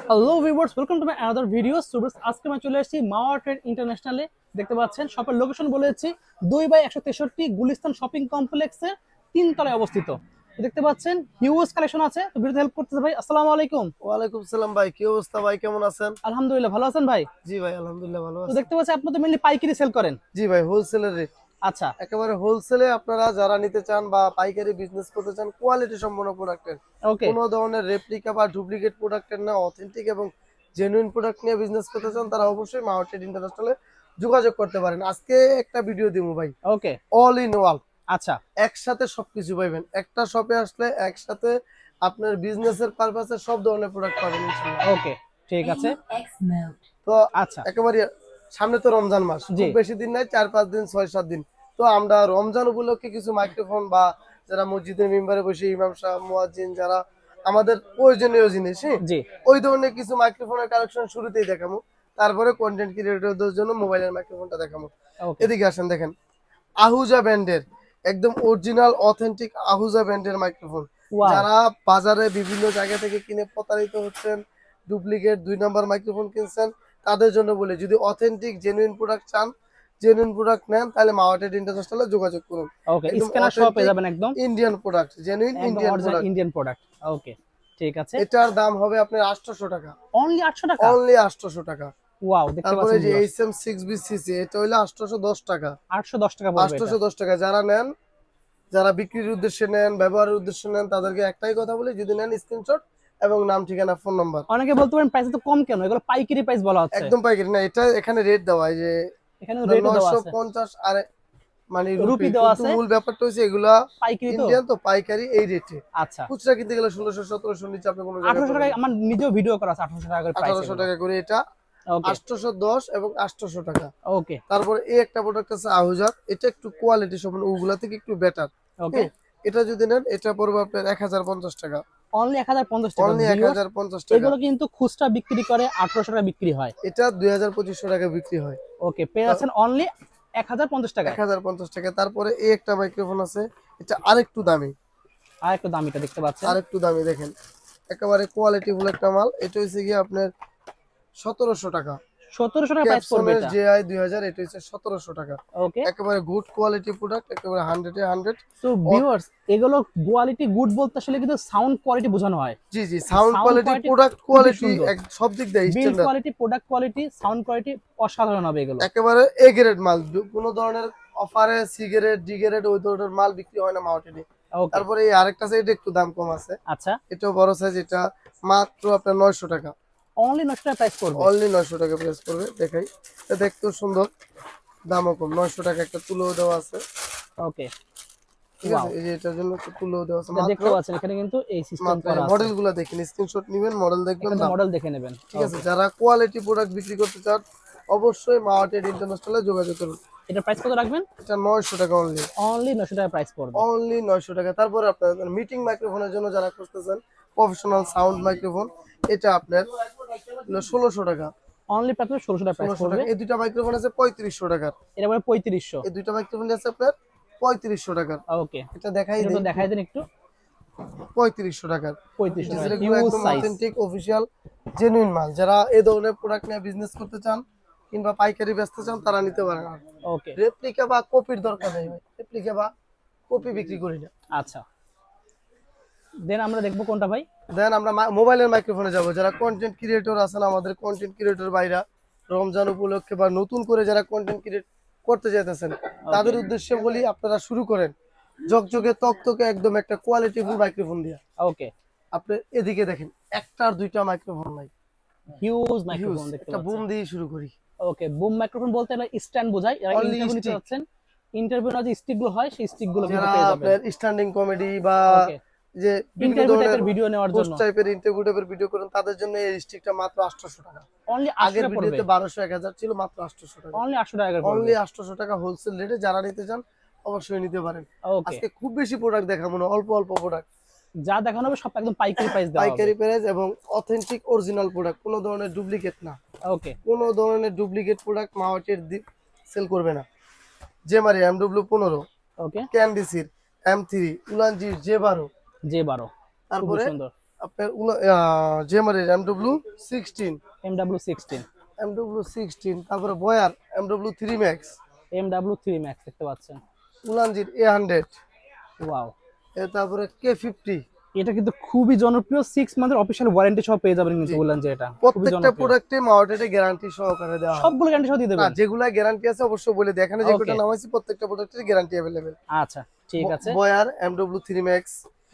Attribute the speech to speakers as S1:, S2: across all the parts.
S1: Hello viewers, welcome to my another video. So আজকে আমি চলে এসেছি মাওয়া ট্রেড ইন্টারন্যাশনালে। দেখতে পাচ্ছেন শপের লোকেশন বলেছি 2/163 গুলিস্তান শপিং কমপ্লেক্সের 3 তলায় অবস্থিত। তো দেখতে পাচ্ছেন হিউজ কালেকশন আছে। তো ভিডিওতে হেল্প করতেছে ভাই। আসসালামু আলাইকুম।
S2: ওয়ালাইকুম সালাম ভাই, কি অবস্থা ভাই, কেমন আছেন?
S1: আলহামদুলিল্লাহ, ভালো আছেন ভাই?
S2: জি ভাই, আলহামদুলিল্লাহ ভালো
S1: তো
S2: আছি।
S1: দেখতে পাচ্ছি আপনি তো মেইনলি পাইকারি সেল করেন।
S2: জি ভাই, হোলসেলের রেট।
S1: আচ্ছা,
S2: একেবারে হোলসেলে আপনারা যারা নিতে চান বা পাইকারি বিজনেস করতে চান, কোয়ালিটি সম্পন্ন প্রোডাক্টের,
S1: ওকে।
S2: কোনো ধরনের রেপ্লিকা বা ডুপ্লিকেট প্রোডাক্টের না, অথেন্টিক এবং জেনুইন প্রোডাক্ট নিয়ে বিজনেস করতে চান, তারা অবশ্যই মাওয়া ট্রেড ইন্টারন্যাশনালে যোগাযোগ করতে পারেন। আজকে একটা ভিডিও দিব ভাই,
S1: ওকে।
S2: অল ইন ওয়াল,
S1: আচ্ছা,
S2: একসাথে সবকিছু পাইবেন। একটা শপে আসলে একসাথে আপনার বিজনেসের পারপাসে সব ধরনের প্রোডাক্ট পাবেন ইনশাআল্লাহ।
S1: ওকে, ঠিক আছে।
S2: তো
S1: আচ্ছা,
S2: একেবারে সামনে তো রমজান মাস,
S1: জি।
S2: খুব বেশি দিন নাই, 4-5 দিন, 6-7 দিন। তো আমরা রমজান উপলক্ষে কিছু মাইক্রোফোন বা যারা মসজিদের মেম্বারে বসে ইমাম সাহেব, মুয়াজ্জিন, যারা আমাদের প্রয়োজনীয় জিনিস,
S1: জি।
S2: ওই ধরনের কিছু মাইক্রোফোনের কালেকশন শুরুতেই দেখাবো। তারপরে কন্টেন্ট ক্রিয়েটরদের জন্য মোবাইলের মাইক্রোফোনটা দেখাবো।
S1: ওকে।
S2: এদিকে আসেন, দেখেন আহুজা ব্র্যান্ডের একদম অরিজিনাল অথেন্টিক আহুজা ব্র্যান্ডের মাইক্রোফোন।
S1: ওয়াও।
S2: যারা বাজারে বিভিন্ন জায়গা থেকে কিনে প্রতারিত হচ্ছেন, ডুপ্লিকেট 2 নম্বর মাইক্রোফোন কিনছেন, তাদের জন্য বলে, যদি অথেন্টিক জেনুইন প্রোডাক্ট চান, জেনুইন প্রোডাক্ট নেন, তাহলে মাওয়া ট্রেড ইন্টারন্যাশনালে যোগাযোগ করুন।
S1: ওকে,
S2: একদম
S1: স্ক্যানার সহ পেয়ে
S2: অথেন্টিক
S1: যাবেন একদম।
S2: ইন্ডিয়ান প্রোডাক্ট, জেনুইন
S1: একদম
S2: Indian
S1: original
S2: product.
S1: Indian product. Okay, ঠিক আছে।
S2: এটার দাম হবে আপনার 800 টাকা,
S1: অনলি 800 টাকা?
S2: অনলি 800 টাকা।
S1: ওয়াও, দেখতে
S2: তারপরে
S1: পাচ্ছেন
S2: যে
S1: ভিউয়ার্স,
S2: এইচএম 6BCC, এটা হইলো 810 টাকা।
S1: 810 টাকা পড়বে এটা।
S2: 810 টাকা। যারা নেন, যারা বিক্রির উদ্দেশ্যে নেন, ব্যবহারের উদ্দেশ্যে নেন, তাদেরকে একটাই কথা বলি, যদি নেন স্ক্রিনশট এবং নাম, ঠিকানা, ফোন নাম্বার।
S1: অনেকে বলতে পারেন প্রাইস তো কম কেন, এগুলো পাইকারি প্রাইস বলা হচ্ছে।
S2: একদম পাইকারি না, এটা এখানে রেট দেওয়া হয় যে
S1: এখানে রেটও দেওয়া আছে,
S2: 950 আর মানে রুপি,
S1: রুপি দেওয়া
S2: কিন্তু
S1: আছে।
S2: মূল ব্যাপারটা হচ্ছে এগুলা
S1: পাইকারি তো।
S2: ইন্ডিয়ান, তো পাইকারি এই রেটে।
S1: আচ্ছা,
S2: খুচরা কিনতে গেলে 1600-1700 নিচে আপনি কোনো জায়গায়
S1: 1800
S2: পাবেন
S1: টাকায়
S2: না।
S1: আমার নিজেও ভিডিও করা আছে, 1800 টাকা করে প্রাইস
S2: 1800
S1: এগুলো।
S2: টাকা করে এটা,
S1: ওকে।
S2: 810 এবং 800 টাকা।
S1: ওকে।
S2: তারপরে এই একটা প্রোডাক্ট আছে আহুজার, এটা একটু কোয়ালিটি সম্পন্ন, ওগুলা থেকে একটু বেটার।
S1: ওকে।
S2: হ্যাঁ, এটা যদি নেন, এটা পড়বে আপনার 1050 টাকা,
S1: অনলি 1050 টাকা
S2: অনলি
S1: ভিউয়ার্স।
S2: 1050 টাকা।
S1: এগুলো কিন্তু খুচরা বিক্রি করে 1800 টাকা বিক্রি হয়।
S2: এটা 2500 টাকা বিক্রি হয়।
S1: ওকে, পেয়ে যাচ্ছেন অনলি 1050 টাকায়।
S2: 1050 টাকা। তারপরে এই একটা মাইক্রোফোন আছে, এটা আরেকটু দামি,
S1: আর একটু দামিটা দেখতে পাচ্ছেন।
S2: আরেকটু দামি, দেখেন একেবারে কোয়ালিটি ফুল একটা মাল। এটা হচ্ছে গিয়ে আপনার 1700 টাকা।
S1: 1700 টাকা প্রাইস পড়বে
S2: ক্যাপসনের
S1: এটা।
S2: জেআই 2000, এটা হচ্ছে 1700 টাকা।
S1: ওকে।
S2: একেবারে গুড কোয়ালিটি প্রোডাক্ট, একেবারে 100 এ 100।
S1: সো ভিউয়ার্স, এগুলো কোয়ালিটি গুড বলতে আসলে কিন্তু সাউন্ড কোয়ালিটি বোঝানো হয়।
S2: জি জি, sound
S1: sound
S2: quality,
S1: quality
S2: product
S1: খুবই
S2: কোয়ালিটি,
S1: সুন্দর।
S2: সব দিক দিয়ে
S1: build
S2: standard.
S1: Quality, product quality, sound quality অসাধারণ হবে এগুলো।
S2: একেবারে এ গ্রেড মাল। কোনো ধরনের অফারে সিগারেট ডিগারেট ওই ধরনের মাল বিক্রি হয় না মার্কেটে।
S1: ওকে।
S2: তারপরে এই আরেকটা সাইড একটু দাম কম আছে,
S1: আচ্ছা,
S2: এটাও বড় সাইজ, এটা মাত্র আপনার 900 টাকা,
S1: অনলি 900 টাকা প্রাইস পড়বে।
S2: অনলি 900 টাকা প্রাইস পড়বে। দেখাই, এটা দেখতেও সুন্দর, দামও কম। 900 টাকা একটা তুলোও দেওয়া আছে,
S1: ওকে।
S2: ঠিক
S1: ওয়াও,
S2: আছে। এই যে এটার জন্য একটা তুলোও দেওয়া আছে,
S1: এটা
S2: মাত্র
S1: দেখতে পাচ্ছেন এখানে কিন্তু এই সিস্টেম
S2: মাত্র।
S1: করা আছে।
S2: মডেলগুলো দেখেন, স্ক্রিনশট নেবেন, মডেল দেখবেন,
S1: এখানে
S2: দাম,
S1: মডেল দেখে নেবেন।
S2: ঠিক আছে।
S1: ওকে।
S2: যারা কোয়ালিটি প্রোডাক্ট বিক্রি করতে চান, অবশ্যই মাওয়া ট্রেড ইন্টারন্যাশনালে যোগাযোগ করুন।
S1: এটা প্রাইস কত রাখবেন?
S2: এটা 900 টাকা অনলি,
S1: অনলি 900 টাকা প্রাইস পড়বে।
S2: অনলি 900 টাকা। তারপরে আপনার মিটিং মাইক্রোফোনের জন্য যারা খুঁজতেছেন, প্রফেশনাল সাউন্ড মাইক্রোফোন, এটা আপনার হলো 1600 টাকা,
S1: অনলি প্রাইস 1600 টাকা প্রাইস
S2: 1600
S1: পড়বে।
S2: টাকা। এই দুইটা মাইক্রোফোন আছে 3500 টাকার,
S1: এটা পড়বে 3500।
S2: এই দুইটা মাইক্রোফোন আছে আপনার 3500 টাকার।
S1: ওকে,
S2: এটা দেখাই
S1: এটা
S2: দেই,
S1: তো দেখাই দেন একটু।
S2: 3500 টাকার।
S1: 3500 টাকা
S2: ডিজেলগুলো
S1: হিউজ
S2: একদম
S1: সাইজ।
S2: অথেন্টিক অফিশিয়াল জেনুইন মাল। যারা এই ধরনের প্রোডাক্ট নিয়ে বিজনেস করতে চান কিংবা পাইকারি বেচতে চান, তারা নিতে পারেন।
S1: ওকে।
S2: রেপ্লিকা বা কপির দরকার নেই ভাই, রেপ্লিকা বা কপি বিক্রি করি না।
S1: আচ্ছা, দেন আমরা দেখবো কোনটা ভাই?
S2: দেন আমরা মোবাইলের মাইক্রোফোনে যাব। যারা কন্টেন্ট ক্রিয়েটর আছেন, আমাদের কন্টেন্ট ক্রিয়েটর ভাইরা, রমজান উপলক্ষে বা নতুন করে যারা কন্টেন্ট ক্রিয়েট করতে চাইতেছেন, তাদের উদ্দেশ্যে বলি, আপনারা শুরু করেন ঝকঝকে তকতকে একদম একটা কোয়ালিটিফুল মাইক্রোফোন দিয়ে।
S1: ওকে।
S2: আপনি এদিকে দেখেন, একটা আর দুইটা মাইক্রোফোন নাই,
S1: হিউজ
S2: হিউজ।
S1: মাইক্রোফোন দেখতে
S2: একটা বুম
S1: পাচ্ছেন।
S2: দিয়ে শুরু করি।
S1: ওকে, বুম মাইক্রোফোন বলতে এটা স্ট্যান্ড বোঝায়। এরা
S2: Only
S1: ইন্টারভিউ নিতে
S2: stick।
S1: যাচ্ছেন, ইন্টারভিউ না যে স্টিক গুলো হয়, সেই স্টিক গুলো কিন্তু
S2: যারা
S1: পেয়ে যাবেন।
S2: আপনার স্ট্যান্ডিং কমেডি বা
S1: ওকে,
S2: যে বিভিন্ন
S1: ইন্টারভিউ
S2: ধরনের
S1: টাইপের ভিডিও নেওয়ার
S2: পোস্ট
S1: জন্য
S2: টাইপের, ইন্টারভিউ টাইপের ভিডিও করেন, তাদের জন্য এই স্টিকটা মাত্র 800 টাকা।
S1: অনলি 800
S2: আগের
S1: টাকা পড়বে।
S2: ভিডিওতে 1200-1000 ছিল, মাত্র 800 টাকা,
S1: অনলি 800 টাকা করে পড়বে।
S2: অনলি 800 টাকা হোলসেল রেটে। যারা নিতে চান অবশ্যই নিতে পারেন।
S1: ওকে,
S2: আজকে খুব বেশি প্রোডাক্ট দেখাবো না, অল্প অল্প প্রোডাক্ট,
S1: যা দেখানো হবে সব একদম পাইকারি প্রাইস দেওয়া হবে।
S2: পাইকারি প্রাইস এবং অথেন্টিক অরিজিনাল প্রোডাক্ট, কোনো ধরনের ডুপ্লিকেট না।
S1: ওকে।
S2: কোনো ধরনের ডুপ্লিকেট প্রোডাক্ট মার্কেট সেল করবে না। জেমারি MW15,
S1: ওকে।
S2: ক্যান্ডিসির M3, উলানজির J12,
S1: J12 খুবই
S2: তারপরে
S1: সুন্দর।
S2: আপনার জেমারের MW16
S1: MW16
S2: MW16, তারপরে বয়ার MW3 Max,
S1: MW3 Max দেখতে পাচ্ছেন।
S2: উলানজির A100,
S1: ওয়াও,
S2: তারপরে K50।
S1: এটা কিন্তু খুবই জনপ্রিয়, 6 মান্থের অফিশিয়াল ওয়ারেন্টি সহ পেয়ে যাবেন কিন্তু বললেন যে এটা খুবই
S2: প্রত্যেকটা
S1: জনপ্রিয়।
S2: প্রোডাক্টে মাওয়াটেডে গ্যারান্টি সহকারে দেওয়া হয়।
S1: সবগুলো গ্যারান্টি সহ দিয়ে
S2: না,
S1: দেবেন?
S2: যেগুলা গ্যারান্টি আছে অবশ্যই বলে দেখানে যে
S1: Okay.
S2: কোটা নামাইছি প্রত্যেকটা প্রোডাক্টের গ্যারান্টি अवेलेबल।
S1: আচ্ছা ঠিক আছে।
S2: বয়ার MW3 Max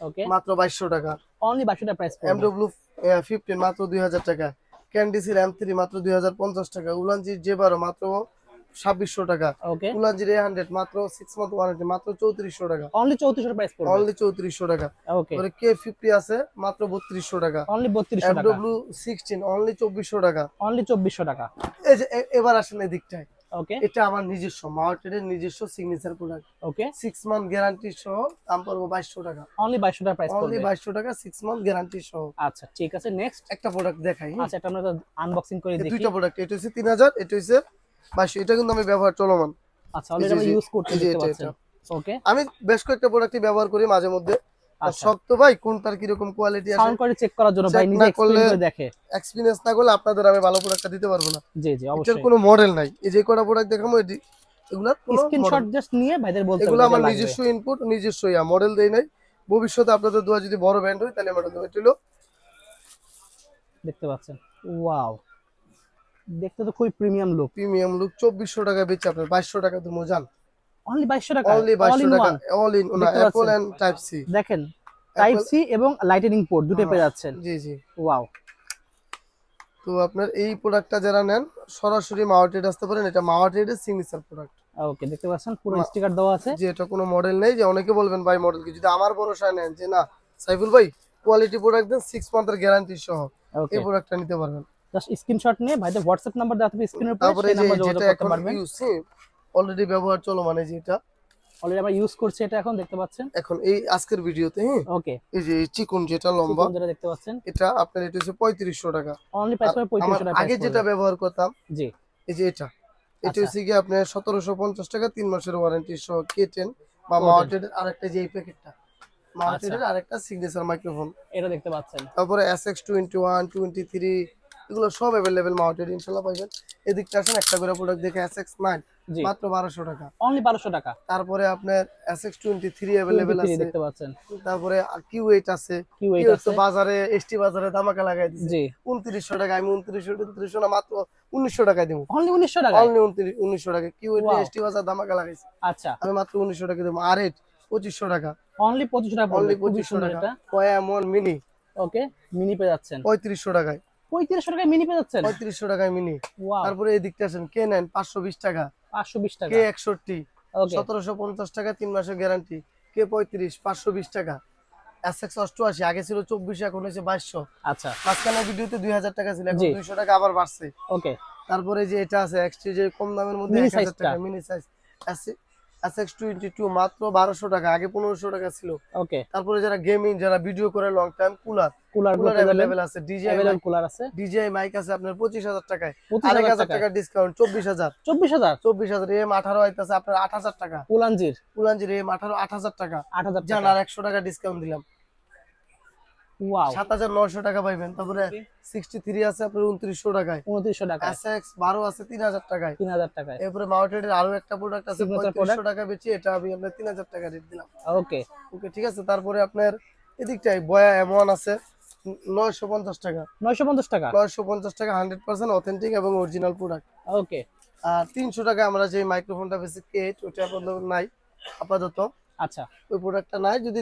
S1: ওকে,
S2: মাত্র 2200 টাকা,
S1: অনলি 2200 টাকা প্রাইস পড়বে।
S2: MW15 মাত্র 2000 টাকা, ক্যান্ডিসির M3 মাত্র 2050 টাকা, উলানজির J12 মাত্র 2600 টাকা,
S1: ওকে,
S2: উলানজির A100 মাত্র 6 মান্থ ওয়ারেন্টি মাত্র 3400 টাকা,
S1: অনলি 3400 প্রাইস পড়বে।
S2: অনলি 3400 টাকা।
S1: ওকে,
S2: তারপরে K50 আছে মাত্র 3200 টাকা,
S1: অনলি 3200 টাকা,
S2: MW16 অনলি 2400 টাকা।
S1: অনলি 2400 টাকা।
S2: এই যে এবার আসেন এদিকটায়,
S1: ওকে,
S2: এটা আমার নিজস্ব মাওয়াটেডের নিজস্ব সিগনেচার প্রোডাক্ট,
S1: ওকে,
S2: 6 মান্থ গ্যারান্টি সহ দাম পড়বে 2200 টাকা,
S1: অনলি 2200 টাকা প্রাইস
S2: অনলি
S1: পড়বে।
S2: 2200 টাকা 6 মান্থ গ্যারান্টি সহ।
S1: আচ্ছা ঠিক আছে, নেক্সট।
S2: একটা প্রোডাক্ট দেখাই।
S1: আচ্ছা, এটা আমরা আনবক্সিং করে
S2: এই
S1: দেখি।
S2: দুইটা প্রোডাক্ট, এটা হচ্ছে 3000, এটা হচ্ছে 2200, এটা কিন্তু আমি ব্যবহার চলমান।
S1: আচ্ছা, অলরেডি আমরা
S2: এই যে,
S1: ইউজ করতে
S2: এই যে
S1: দেখতে
S2: এটা,
S1: পাচ্ছেন। ওকে,
S2: আমি বেশ কয়েকটা প্রোডাক্টই ব্যবহার করি মাঝে মধ্যে। আর
S1: আচ্ছা,
S2: সব তো ভাই কোনটার কি রকম কোয়ালিটি আছে
S1: সাউন্ড কোয়ালিটি চেক করার জন্য ভাই
S2: check
S1: নিজে
S2: না
S1: এক্সপেরিয়েন্স
S2: করলে-
S1: করে দেখে।
S2: এক্সপেরিয়েন্স না করলে আপনাদের আমি ভালো প্রোডাক্টটা দিতে পারবো না।
S1: জি জি
S2: এটার
S1: অবশ্যই।
S2: কোনো মডেল নাই, এই যে কটা প্রোডাক্ট দেখাবো এগুলার কোনো
S1: স্ক্রিনশট
S2: model-
S1: জাস্ট নিয়ে ভাইদের বলতে
S2: এগুলো
S1: হবে
S2: আমার
S1: যা লাগবে।
S2: নিজস্ব ইনপুট, নিজস্ব মডেল দেই নাই। ভবিষ্যতে আপনাদের দোয়া যদি বড় ব্র্যান্ড হয় তাহলে মডেল দেবো। এটা হলো
S1: দেখতে পাচ্ছেন, ওয়াও, দেখতে তো খুবই প্রিমিয়াম লুক।
S2: প্রিমিয়াম লুক, 2400 টাকা বেচে আপনার 2200 টাকা তুমি জান,
S1: অনলি 2200 টাকা,
S2: অনলি
S1: অল
S2: 2200
S1: ইন
S2: টাকা,
S1: ওয়ান।
S2: অল ইন না
S1: দেখতে
S2: অ্যাপল
S1: পাচ্ছেন?
S2: And type C.
S1: দেখেন, টাইপ সি এবং লাইটনিং পোর্ট দুটো পেয়ে যাচ্ছেন।
S2: জি জি।
S1: ওয়াও,
S2: তো আপনার এই প্রোডাক্টটা যারা নেন সরাসরি মাওয়াটেড আসতে পারেন, এটা মাওয়াটেডের সিগনেচার প্রোডাক্ট।
S1: ওকে, দেখতে পাচ্ছেন পুরো স্টিকার দেওয়া আছে।
S2: যে এটা কোনো মডেল নেই, যে অনেকে বলবেন ভাই মডেল কি, যদি আমার ভরসায় নেন যে না সাইফুল ভাই কোয়ালিটি প্রোডাক্ট দেন 6 মান্থের গ্যারান্টি সহ,
S1: ওকে,
S2: এই প্রোডাক্টটা নিতে পারবেন।
S1: জাস্ট স্ক্রিনশট নিয়ে ভাইদের হোয়াটসঅ্যাপ নাম্বার দেওয়া থাকবে স্ক্রিনের উপরে,
S2: তারপরে
S1: সেই
S2: যে
S1: নাম্বার যোগাযোগ
S2: যেটা
S1: করতে
S2: এখন
S1: পারবেন।
S2: ইউজ অলরেডি ব্যবহার চলো মানে যে এটা
S1: অলরেডি আমরা ইউজ করছি এটা এখন, দেখতে পাচ্ছেন।
S2: এখন এই আজকের ভিডিওতে, হ্যাঁ
S1: ওকে,
S2: এই যে চিকন যেটা লম্বা,
S1: যেটা দেখতে পাচ্ছেন
S2: এটা আপনার এটা হচ্ছে 3500 টাকা।
S1: অনলি প্রাইস
S2: আর
S1: পড়বে 3500
S2: আমার
S1: টাকা।
S2: আগে যেটা ব্যবহার করতাম,
S1: জি,
S2: এই যে এটা
S1: আচ্ছা।
S2: হচ্ছে কি আপনার 1750 টাকা 3 মাসের ওয়ারেন্টি সহ K10 বা
S1: K10
S2: মাওয়াটেড আরেকটা যে এই প্যাকেটটা, মাওয়াটেড
S1: আচ্ছা।
S2: আরেকটা সিগনেচার মাইক্রোফোন,
S1: এটা দেখতে পাচ্ছেন।
S2: তারপরে SX21 23 এগুলো সব अवेलेबल মাউন্টেড ইনশাআল্লাহ পাবেন। এদিকটা আসেন একটা করে প্রোডাক্ট দেখে SX9
S1: জি,
S2: মাত্র 1200 টাকা।
S1: অনলি 1200 টাকা।
S2: তারপরে আপনার SX23 अवेलेबल
S1: 23
S2: আছে,
S1: দেখতে পাচ্ছেন।
S2: তারপরে Q8 আছে।
S1: Q8
S2: Q8
S1: আছে।
S2: তো বাজারে এসটি বাজারে ধামাকা লাগাই দিছে
S1: জি,
S2: 2900 টাকা। আমি 2900 না মাত্র 1900 টাকা দেব,
S1: অনলি 1900 টাকা।
S2: অনলি 1900 টাকা। Q8
S1: Wow.
S2: এসটি বাজার ধামাকা লাগাইছে,
S1: আচ্ছা,
S2: আমি মাত্র 1900 টাকা দেব। R8 2500 টাকা,
S1: অনলি 2500 টাকা পড়বে।
S2: অনলি
S1: খুবই
S2: 2500
S1: সুন্দর
S2: টাকা।
S1: এটা।
S2: কয়া এমন মিনি
S1: ওকে, মিনি পেয়ে যাচ্ছেন
S2: 3500 টাকায়,
S1: 3500 টাকায় মিনি পেয়ে যাচ্ছেন।
S2: 3500 টাকায় মিনি।
S1: ওয়াও,
S2: তারপরে এদিকটা আসেন K9 520 টাকা,
S1: 520 টাকা।
S2: K61
S1: ওকে,
S2: 1750 টাকা 3 মাসের গ্যারান্টি, K35 520 টাকা, SX88 আগে ছিল 2400 এখন হয়েছে 2200।
S1: আচ্ছা,
S2: মাঝখানে ভিডিওতে 2000 টাকা ছিল, এখন
S1: জি।
S2: 200 টাকা আবার বাড়ছে।
S1: ওকে,
S2: তারপরে যে এটা আছে এক্সট্রি যে কম দামের মধ্যে
S1: Mini
S2: 1000
S1: size টা।
S2: টাকা মিনি সাইজ SX22 মাত্র 1200 টাকা, আগে 1500 টাকা ছিল।
S1: ওকে,
S2: তারপরে যারা গেমিং যারা ভিডিও করে লং টাইম কুলার
S1: কুলার গুলো
S2: কুলার
S1: পেয়ে যাবেন।
S2: अवेलेबल আছে,
S1: अवेलेबल কুলার আছে
S2: DJI মাইক আছে আপনার 25000 টাকায়,
S1: 25000
S2: 1000 টাকা ডিসকাউন্ট 24000,
S1: 24000।
S2: 24000 M18 আইতাছে আপনার 8000 টাকা,
S1: কুলানজির
S2: উলানজির M18 8000 টাকা,
S1: 8000
S2: জান
S1: টাকা।
S2: আর 100 টাকা ডিসকাউন্ট দিলাম,
S1: ওয়াও,
S2: 7900 টাকা পাইবেন। তারপরে 63 আছে আপনার 2900 টাকায়,
S1: 2900 টাকা,
S2: SX12 আছে 3000 টাকায়।
S1: 3000 টাকায়।
S2: এরপরে মাউন্টেডের আরো একটা প্রোডাক্ট আছে
S1: Signature
S2: 3500 টাকা বেচি, এটা আমি আপনার 3000 টাকা রেট দিলাম।
S1: ওকে,
S2: ওকে ঠিক আছে। তারপরে আপনার এদিকটাই বয়া M1 আছে 950 টাকা,
S1: 950 টাকা।
S2: 950 টাকা 100% অথেন্টিক এবং অরিজিনাল প্রোডাক্ট।
S1: ওকে,
S2: আর 300 টাকা আমরা যে মাইক্রোফোনটা বেশি K8 ওটা আপাতত নাই, আপাতত
S1: আচ্ছা,
S2: ওই প্রোডাক্টটা নাই, যদি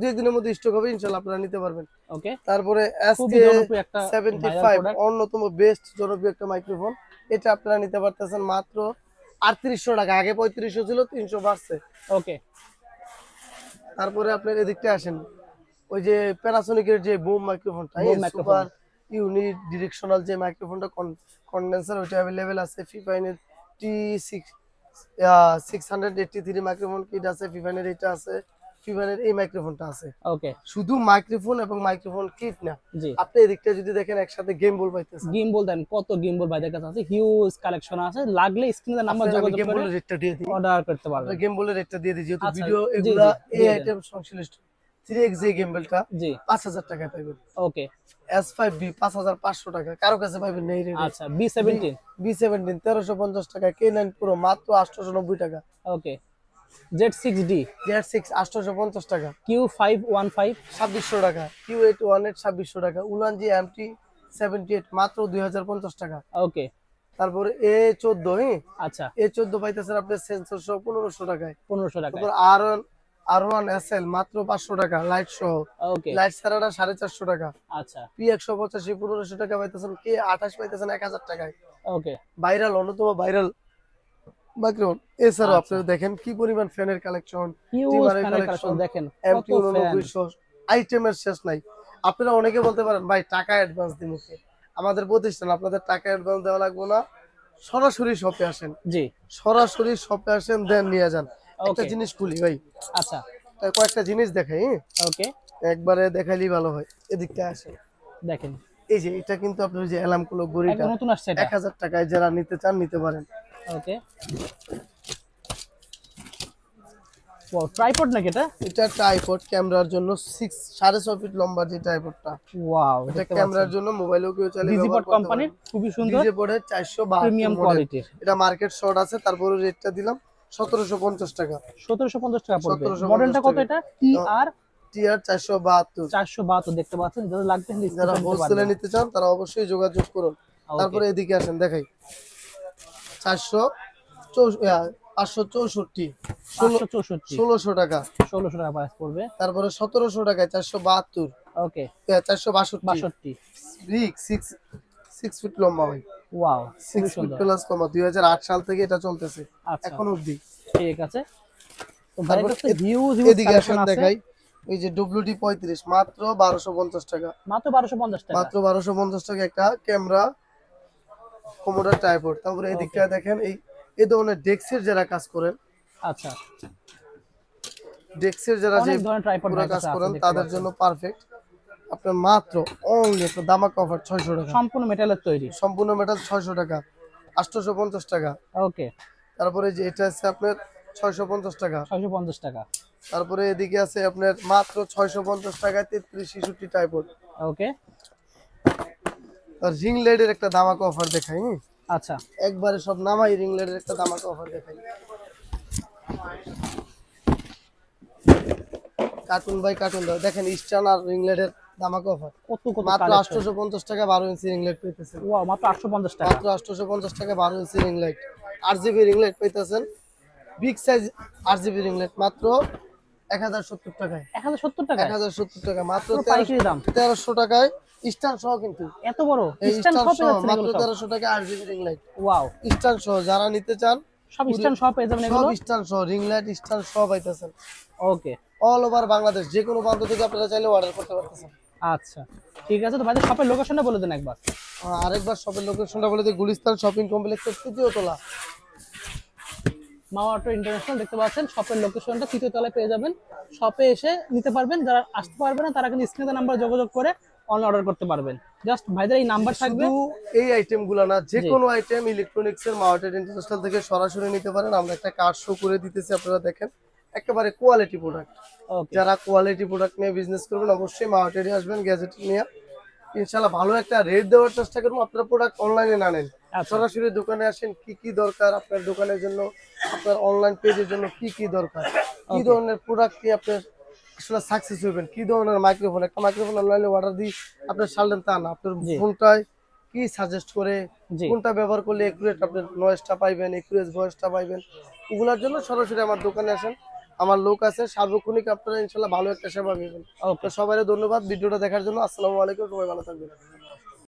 S2: 2 দিনের মধ্যে স্টক হবে ইনশাআল্লাহ আপনারা নিতে পারবেন।
S1: ওকে,
S2: তারপরে
S1: খুবই জনপ্রিয় একটা viral
S2: SK75
S1: product।
S2: অন্যতম বেস্ট জনপ্রিয় একটা মাইক্রোফোন, এটা আপনারা নিতে পারতেছেন মাত্র 3800 টাকা, আগে 3500 ছিল 300 বাড়ছে।
S1: ওকে,
S2: তারপরে আপনার এদিকটা আসেন, ওই যে প্যানাসোনিকের যে বুম মাইক্রোফোনটা,
S1: Boom microphone।
S2: Super unidirectional যে মাইক্রোফোনটা কন্ডেন্সার, ওইটা अवेलेबल আছে। ফিফাইনের T6 683 মাইক্রোফোন কিট আছে, ফিফাইনের এটা আছে, ফিফাইনের এই মাইক্রোফোনটা আছে।
S1: ওকে,
S2: শুধু মাইক্রোফোন এবং মাইক্রোফোন কিট না,
S1: জি।
S2: আপনি এদিকটা যদি দেখেন একসাথে গেম বল পাইতেছেন।
S1: গিম্বল দেন, কত গিম্বল ভাইদের কাছে আছে, হিউজ কালেকশন আছে। লাগলে স্ক্রিনে নাম্বার যোগাযোগ
S2: গেম
S1: করে
S2: বলের রেটটা দিয়ে দিই,
S1: অর্ডার করতে পারবেন।
S2: গেম বলের রেটটা দিয়ে দিই, যেহেতু
S1: আচ্ছা,
S2: ভিডিও
S1: জি,
S2: এগুলা
S1: জি,
S2: এই
S1: দিয়ে দেন।
S2: আইটেম সংশ্লিষ্ট। 3x যে গিম্বলটা
S1: জি
S2: 5000 টাকায় পাবেন।
S1: ওকে
S2: S5B 5500 টাকা, কারো কাছে পাবেন নেই রেডি।
S1: আচ্ছা B17
S2: B17 1350 টাকা, K9 Pro মাত্র 890 টাকা,
S1: ওকে Z6D
S2: Z6 850 টাকা,
S1: Q515
S2: 2600 টাকা, Q818 2600 টাকা, উলানজি MT78 মাত্র 2050 টাকা।
S1: ওকে
S2: তারপরে A14, হ্যাঁ
S1: আচ্ছা
S2: A14 পাইতেছেন আপনি সেন্সর সহ 1500 টাকায়।
S1: 1500 টাকা
S2: তারপর R1 SL মাত্র 500 টাকা লাইট সহ,
S1: ওকে
S2: লাইট ছাড়াটা 450 টাকা।
S1: আচ্ছা
S2: P185 1500 টাকা পাইতেছেন, K28 পাইতেছেন 1000 টাকায়।
S1: ওকে
S2: ভাইরাল, অন্যতম ভাইরাল ব্যাকগ্রাউন্ড। এছাড়াও
S1: আচ্ছা।
S2: আপনারা দেখেন কি পরিমাণ ফ্যানের কালেকশন,
S1: হিউজ
S2: টিমারের
S1: ফ্যানের
S2: কালেকশন,
S1: কালেকশন দেখেন কত ফ্যান
S2: MT9900 আইটেমের শেষ নাই। আপনারা অনেকে বলতে পারেন ভাই টাকা অ্যাডভান্স দিন, আমাদের প্রতিষ্ঠান আপনাদের টাকা অ্যাডভান্স দেওয়া লাগবে না, সরাসরি শপে আসেন,
S1: জি
S2: সরাসরি শপে আসেন, দেন নিয়ে যান। একটা
S1: ওকে
S2: জিনিস খুলি ভাই,
S1: আচ্ছা
S2: তাই কয়েকটা জিনিস দেখাই, হ্যাঁ?
S1: ওকে
S2: একবারে দেখাইলেই ভালো হয়। এদিকটা আসেন,
S1: দেখেন
S2: এই যে এটা কিন্তু আপনার যে অ্যালার্ম গুলো গড়িটা
S1: একদম নতুন আসছে এটা
S2: 1000 টাকায়, যারা নিতে চান নিতে পারেন।
S1: ওকে ওয়াও ট্রাইপড নাকি এটা
S2: এটা ট্রাইপড, ক্যামেরার জন্য 6.5 ফিট লম্বা যে ট্রাইপডটা,
S1: ওয়াও
S2: এটা ক্যামেরার জন্য, মোবাইলেও কেউ চালিয়ে
S1: ডিজিপড
S2: ব্যবহার করতে পারে।
S1: কোম্পানির খুবই সুন্দর
S2: ডিজে পড়ে 452
S1: প্রিমিয়াম
S2: মডেল,
S1: কোয়ালিটির
S2: এটা মার্কেট শর্ট আছে, তারপরে রেটটা দিলাম 1750 টাকা।
S1: 1750 টাকা পড়বে
S2: 1750
S1: মডেলটা কত
S2: টাকা।
S1: এটা TR
S2: টিআর 472,
S1: 472 দেখতে পাচ্ছেন যারা লাগবে
S2: যারা হোলসেলে নিতে চান তারা অবশ্যই যোগাযোগ করুন। তারপরে এদিকে আসেন দেখাই, 564 1600 টাকা,
S1: 1600 টাকা প্রাইস পড়বে
S2: তারপরে 1700 টাকায় 472,
S1: ওকে
S2: 462 বিগ 6 ফিট লম্বা ভাই,
S1: ওয়াও
S2: 6 ফিট প্লাস লম্বা, 2008 সাল থেকে এটা চলতেছে
S1: আচ্ছা
S2: এখন অবধি।
S1: ঠিক আছে তো
S2: তারপর
S1: ভাইয়ের কাছে হিউজ
S2: এদিকে আসেন দেখাই, এই যে WD 35 মাত্র 1250 টাকা,
S1: মাত্র 1250 টাকা
S2: মাত্র 1250 টাকা একটা ক্যামেরা কোমোডো ট্রাইপড। তারপরে এদিকটা দেখেন, এই ধরনের ডেস্কের যারা কাজ করেন,
S1: আচ্ছা
S2: ডেস্কের যারা যে
S1: অনেক ধরনের ট্রাইপড
S2: পুরো কাজ করেন তাদের জন্য পারফেক্ট। আপনার মাত্র অনলি একটা দামাকা অফার 600 টাকা,
S1: সম্পূর্ণ মেটালের তৈরি
S2: সম্পূর্ণ মেটাল 600 টাকা, 850 টাকা।
S1: ওকে
S2: তারপরে যে এটা আছে আপনার 650 টাকা,
S1: 650 টাকা
S2: তারপরে এদিকে আছে আপনার মাত্র 650 টাকায় 33 66 ট্রাইপড।
S1: ওকে
S2: আর রিং লাইটের একটা দামাকা অফার দেখাই,
S1: আচ্ছা
S2: একবারে সব নামাই রিং লাইটের একটা দামাকা অফার দেখাই। কার্টুন বাই কার্টুন দাও, দেখেন স্টান আর রিং লাইটের দামাকা অফার
S1: কত কত
S2: মাত্র
S1: কালেকশন
S2: 850 টাকা 12 ইঞ্চি রিং লাইট পেতেছেন,
S1: ওয়াও মাত্র 850 টাকা
S2: মাত্র 850 টাকা 12 inch ring light. RGB ring light পেতেছেন, big size RGB ring light মাত্র 1070 টাকায়,
S1: 1070 টাকা
S2: 1070 টাকা, মাত্র
S1: পুরো পাইকারি দাম
S2: 1300 টাকায় স্টান সহ, কিন্তু
S1: এত বড়
S2: এই
S1: স্ট্যান্ড
S2: স্টান
S1: সব
S2: সহ
S1: পেয়ে যাচ্ছেন
S2: মাত্র
S1: এগুলো সব
S2: 1300 টাকা RGB রিং লাইট
S1: ওয়াও
S2: স্টান সহ, যারা নিতে চান
S1: সব স্ট্যান্ড সব পেয়ে যাবেন
S2: সব
S1: এগুলো
S2: স্টান সহ, রিং লাইট স্টান সহ পাইতেছেন
S1: ওকে
S2: অল ওভার বাংলাদেশ, যে কোনো প্রান্ত থেকে আপনারা চাইলে অর্ডার করতে পারতেছেন।
S1: আচ্ছা ঠিক আছে তো ভাইদের শপের লোকেশনটা বলে দেন একবার
S2: আরেকবার শপের লোকেশনটা বলে দিই, গুলিস্তান শপিং কমপ্লেক্সের 3য় তলা,
S1: মাওয়া অটো ইন্টারন্যাশনাল দেখতে পাচ্ছেন শপের লোকেশনটা 3য় তলায় পেয়ে যাবেন শপে এসে নিতে পারবেন যারা আসতে পারবে না তারা কিন্তু স্ক্রিনে নাম্বার যোগাযোগ করে অনলাইন অর্ডার করতে পারবেন জাস্ট ভাইদের এই নাম্বার থাকবে
S2: শুধু এই আইটেমগুলো না, যে কোনো আইটেম ইলেকট্রনিক্সের মাওয়াটেড ইন্টারন্যাশনাল থেকে সরাসরি নিতে পারেন। আমরা একটা কার্ড শো করে দিতেছি, আপনারা দেখেন, একেবারে কোয়ালিটি প্রোডাক্ট।
S1: ওকে
S2: যারা কোয়ালিটি প্রোডাক্ট নিয়ে বিজনেস করবেন অবশ্যই মাওয়াটেডে আসবেন, গ্যাজেট নিয়ে ইনশাআল্লাহ ভালো একটা রেট দেওয়ার চেষ্টা করবো। আপনারা প্রোডাক্ট অনলাইনে না নেন,
S1: আচ্ছা।
S2: সরাসরি দোকানে আসেন, কি কি দরকার আপনার দোকানের জন্য, আপনার অনলাইন পেজের জন্য কি কি দরকার, কি ধরনের প্রোডাক্ট কি আপনার আসলে সাকসেস হবেন, কি ধরনের মাইক্রোফোন, একটা মাইক্রোফোন অনলাইনে অর্ডার দিই আপনার সারলেন তা না, আপনার ফোনটায় কি সাজেস্ট করে কোনটা ব্যবহার করলে একুরেট আপনার নয়েজটা পাইবেন, একুরেট ভয়েসটা পাইবেন, ওগুলোর জন্য সরাসরি আমার দোকানে আসেন, আমার লোক আছে, সার্বক্ষণিক আপনারা ইনশাআল্লাহ ভালো একটা সেবা পাবেন। তো সবাই ধন্যবাদ ভিডিওটা দেখার জন্য। আসসালামু আলাইকুম, সবাই ভালো থাকবেন।